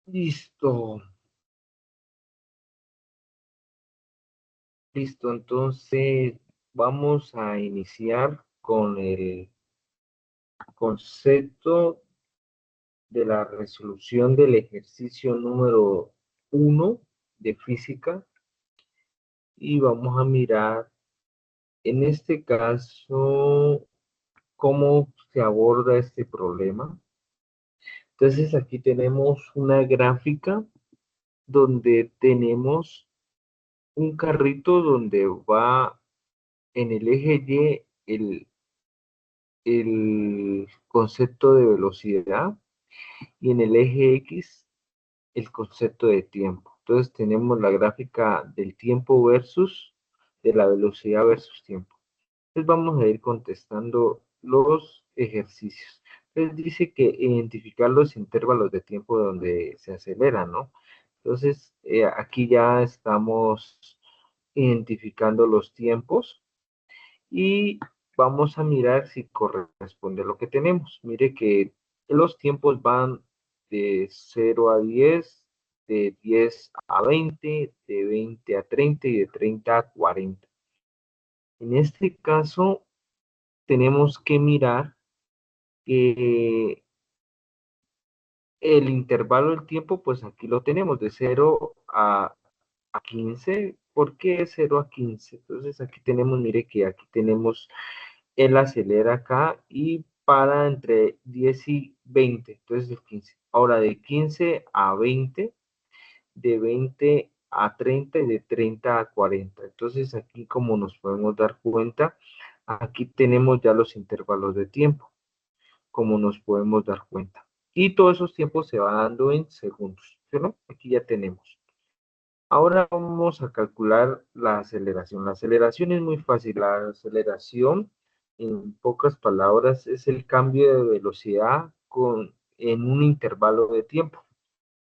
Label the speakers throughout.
Speaker 1: Listo, listo. Entonces vamos a iniciar con el concepto de la resolución del ejercicio número 1 de física y vamos a mirar en este caso cómo se aborda este problema. Entonces aquí tenemos una gráfica donde tenemos un carrito donde va en el eje Y el concepto de velocidad y en el eje X el concepto de tiempo. Entonces tenemos la gráfica del tiempo versus de la velocidad versus tiempo. Entonces vamos a ir contestando los ejercicios. Entonces dice que identificar los intervalos de tiempo donde se acelera, ¿no? Entonces aquí ya estamos identificando los tiempos y vamos a mirar si corresponde a lo que tenemos. Mire que los tiempos van de 0 a 10, de 10 a 20, de 20 a 30 y de 30 a 40. En este caso, tenemos que mirar que el intervalo del tiempo, pues aquí lo tenemos, de 0 a 15. ¿Por qué 0 a 15? Entonces aquí tenemos, mire que aquí tenemos él acelera acá y para entre 10 y 20, entonces el 15. Ahora de 15 a 20, de 20 a 30 y de 30 a 40. Entonces aquí como nos podemos dar cuenta, aquí tenemos ya los intervalos de tiempo, como nos podemos dar cuenta. Y todos esos tiempos se van dando en segundos, ¿sí, no? Aquí ya tenemos. Ahora vamos a calcular la aceleración. La aceleración es muy fácil. La aceleración, en pocas palabras, es el cambio de velocidad en un intervalo de tiempo.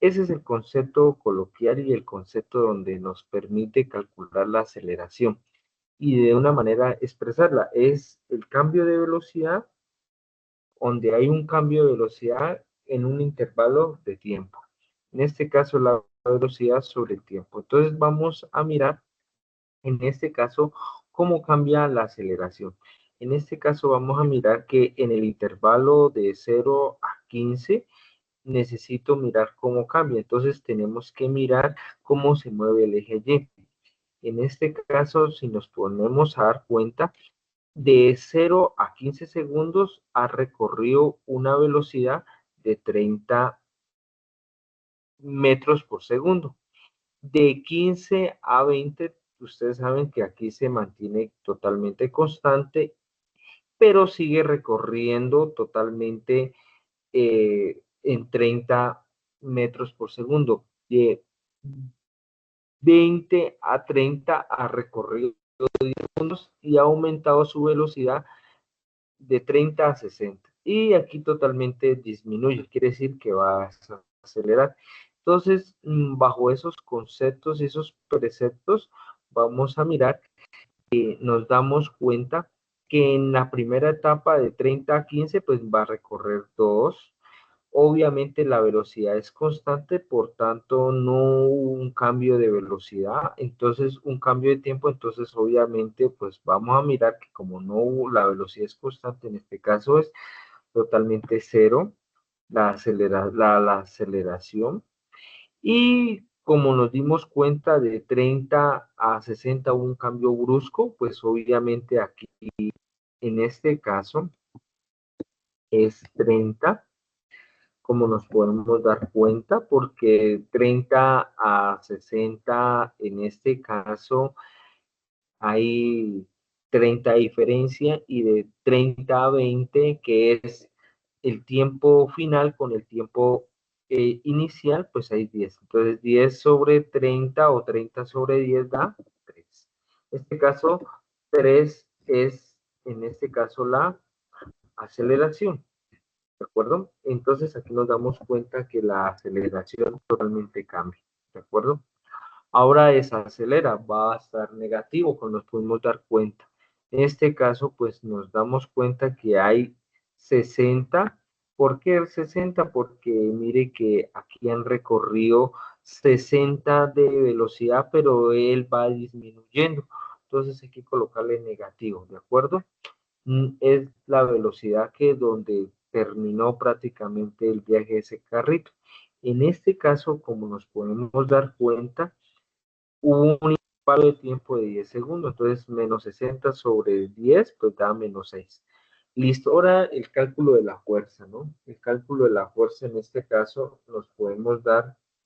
Speaker 1: Ese es el concepto coloquial y el concepto donde nos permite calcular la aceleración y de una manera expresarla. Es el cambio de velocidad donde hay un cambio de velocidad en un intervalo de tiempo. En este caso, la velocidad sobre el tiempo. Entonces vamos a mirar en este caso cómo cambia la aceleración. En este caso vamos a mirar que en el intervalo de 0 a 15 necesito mirar cómo cambia. Entonces tenemos que mirar cómo se mueve el eje Y. En este caso, si nos ponemos a dar cuenta, de 0 a 15 segundos ha recorrido una velocidad de 30 metros por segundo. De 15 a 20, ustedes saben que aquí se mantiene totalmente constante, pero sigue recorriendo totalmente en 30 metros por segundo. De 20 a 30 ha recorrido 10 segundos y ha aumentado su velocidad de 30 a 60. Y aquí totalmente disminuye, quiere decir que va a acelerar. Entonces, bajo esos conceptos y esos preceptos, vamos a mirar que nos damos cuenta que en la primera etapa de 30 a 15, pues va a recorrer 2. Obviamente la velocidad es constante, por tanto no hubo un cambio de velocidad, entonces un cambio de tiempo, entonces obviamente pues vamos a mirar que como no hubo, la velocidad es constante, en este caso es totalmente cero la aceleración. Y como nos dimos cuenta de 30 a 60 hubo un cambio brusco, pues obviamente aquí en este caso es 30, como nos podemos dar cuenta, porque 30 a 60 en este caso hay 30 diferencia y de 30 a 20, que es el tiempo final con el tiempo inicial, pues hay 10. Entonces 10 sobre 30 o 30 sobre 10 da 3. En este caso, 3 es en este caso la aceleración. ¿De acuerdo? Entonces aquí nos damos cuenta que la aceleración totalmente cambia. ¿De acuerdo? Ahora desacelera, va a estar negativo, como nos podemos dar cuenta. En este caso, pues nos damos cuenta que hay 60 ¿Por qué el 60? Porque mire que aquí han recorrido 60 de velocidad, pero él va disminuyendo. Entonces hay que colocarle negativo, ¿de acuerdo? Es la velocidad que donde terminó prácticamente el viaje de ese carrito. En este caso, como nos podemos dar cuenta, hubo un intervalo de tiempo de 10 segundos, entonces menos 60 sobre 10, pues da menos 6. Listo, ahora el cálculo de la fuerza, ¿no? El cálculo de la fuerza en este caso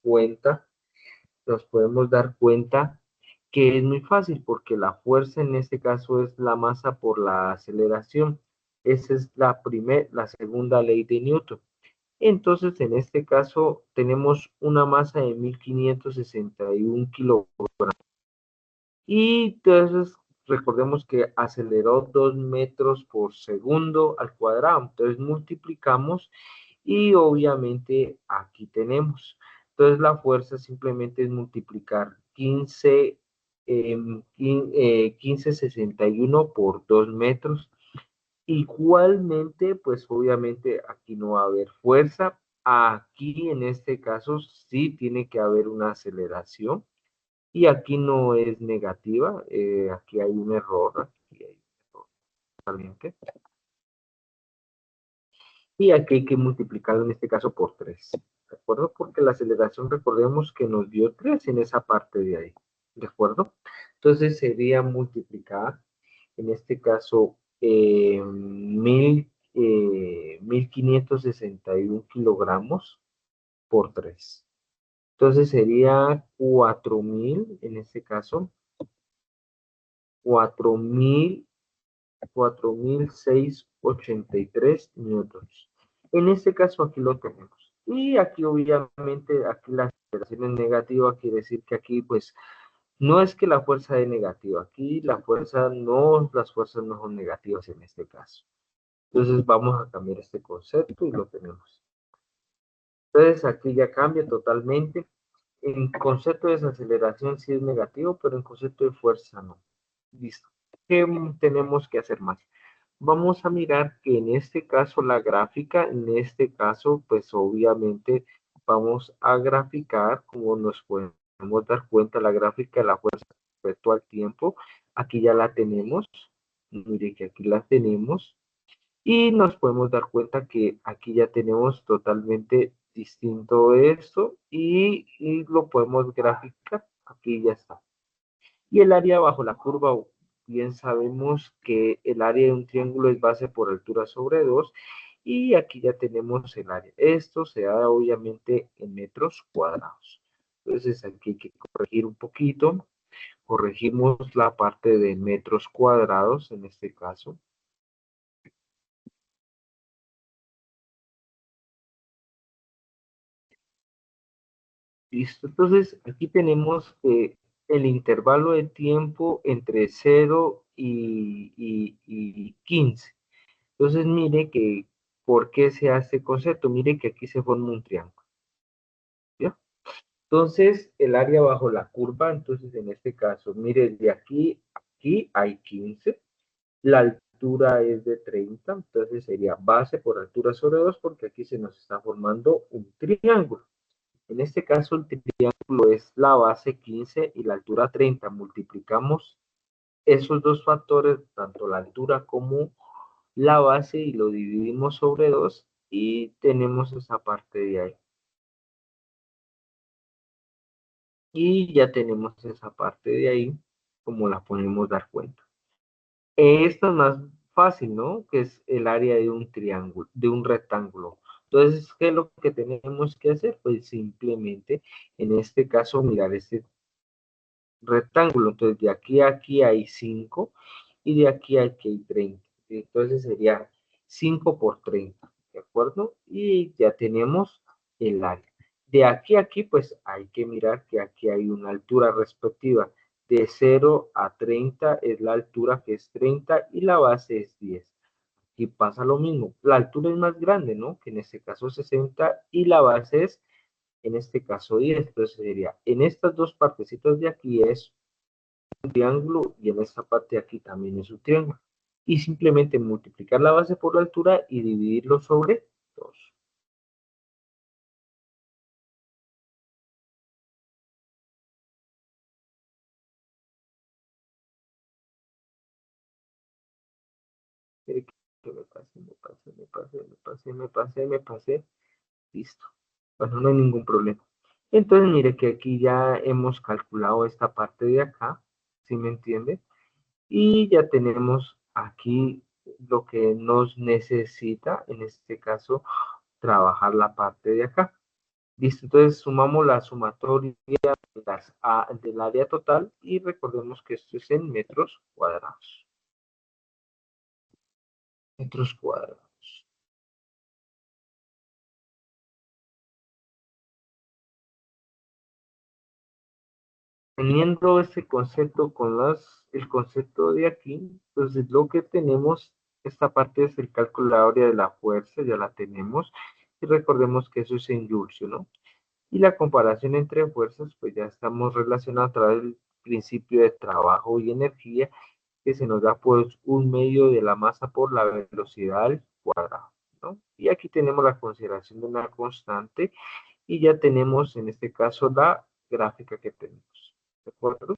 Speaker 1: cuenta, nos podemos dar cuenta que es muy fácil porque la fuerza en este caso es la masa por la aceleración. Esa es la segunda ley de Newton. Entonces, en este caso, tenemos una masa de 1561 kilogramos. Y entonces, recordemos que aceleró 2 metros por segundo al cuadrado. Entonces, multiplicamos y obviamente aquí tenemos. Entonces, la fuerza simplemente es multiplicar 1561 por 2 metros. Igualmente, pues obviamente aquí no va a haber fuerza. Aquí en este caso sí tiene que haber una aceleración y aquí no es negativa, aquí hay un error, aquí hay un error totalmente. Y aquí hay que multiplicarlo en este caso por 3, ¿de acuerdo? Porque la aceleración, recordemos que nos dio 3 en esa parte de ahí, ¿de acuerdo? Entonces sería multiplicar, en este caso, 1561 kilogramos por 3. Entonces sería 4000, en este caso, 4000 4.683 newtons. En este caso aquí lo tenemos. Y aquí obviamente, aquí la aceleración es negativa, quiere decir que aquí pues no es que la fuerza es negativa, aquí la fuerza no, las fuerzas no son negativas en este caso. Entonces vamos a cambiar este concepto y lo tenemos. Entonces aquí ya cambia totalmente. En concepto de desaceleración sí es negativo, pero en concepto de fuerza no. Listo. ¿Qué tenemos que hacer más? Vamos a mirar que en este caso la gráfica, en este caso, pues obviamente vamos a graficar, como nos podemos dar cuenta, la gráfica de la fuerza respecto al tiempo. Aquí ya la tenemos. Mire que aquí la tenemos. Y nos podemos dar cuenta que aquí ya tenemos totalmente distinto esto y lo podemos graficar. Aquí ya está. Y el área bajo la curva, bien sabemos que el área de un triángulo es base por altura sobre 2 y aquí ya tenemos el área. Esto se da obviamente en metros cuadrados. Entonces aquí hay que corregir un poquito. Corregimos la parte de metros cuadrados en este caso. Listo, entonces aquí tenemos el intervalo de tiempo entre 0 y 15. Entonces mire que, ¿por qué se hace concepto? Mire que aquí se forma un triángulo, ¿ya? Entonces el área bajo la curva, entonces en este caso, mire, de aquí a aquí hay 15, la altura es de 30, entonces sería base por altura sobre 2 porque aquí se nos está formando un triángulo. En este caso, el triángulo es la base 15 y la altura 30. Multiplicamos esos dos factores, tanto la altura como la base, y lo dividimos sobre 2 y tenemos esa parte de ahí. Y ya tenemos esa parte de ahí, como la podemos dar cuenta. Esta es más fácil, ¿no? Que es el área de un triángulo, de un rectángulo. Entonces, ¿qué es lo que tenemos que hacer? Pues simplemente, en este caso, mirar este rectángulo. Entonces, de aquí a aquí hay 5 y de aquí a aquí hay 30. Entonces, sería 5 por 30, ¿de acuerdo? Y ya tenemos el área. De aquí a aquí, pues hay que mirar que aquí hay una altura respectiva. De 0 a 30 es la altura que es 30 y la base es 10. Aquí pasa lo mismo. La altura es más grande, ¿no? Que en este caso 60 y la base es, en este caso 10. Entonces sería, en estas dos partecitas de aquí es triángulo y en esta parte de aquí también es un triángulo. Y simplemente multiplicar la base por la altura y dividirlo sobre 2. pasé. Listo. Bueno, no hay ningún problema. Entonces, mire que aquí ya hemos calculado esta parte de acá, ¿sí me entiende? Y ya tenemos aquí lo que nos necesita, en este caso, trabajar la parte de acá. Listo, entonces sumamos la sumatoria del área total y recordemos que esto es en metros cuadrados. Metros cuadrados. Teniendo este concepto con el concepto de aquí, entonces lo que tenemos, esta parte es el cálculo de la área de la fuerza, ya la tenemos, y recordemos que eso es en Joule, ¿no? Y la comparación entre fuerzas, pues ya estamos relacionados a través del principio de trabajo y energía, que se nos da pues un medio de la masa por la velocidad al cuadrado, ¿no? Y aquí tenemos la consideración de una constante y ya tenemos en este caso la gráfica que tenemos, ¿de acuerdo?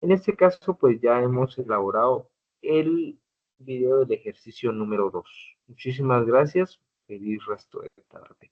Speaker 1: En este caso pues ya hemos elaborado el video del ejercicio número 2. Muchísimas gracias, feliz resto de tarde.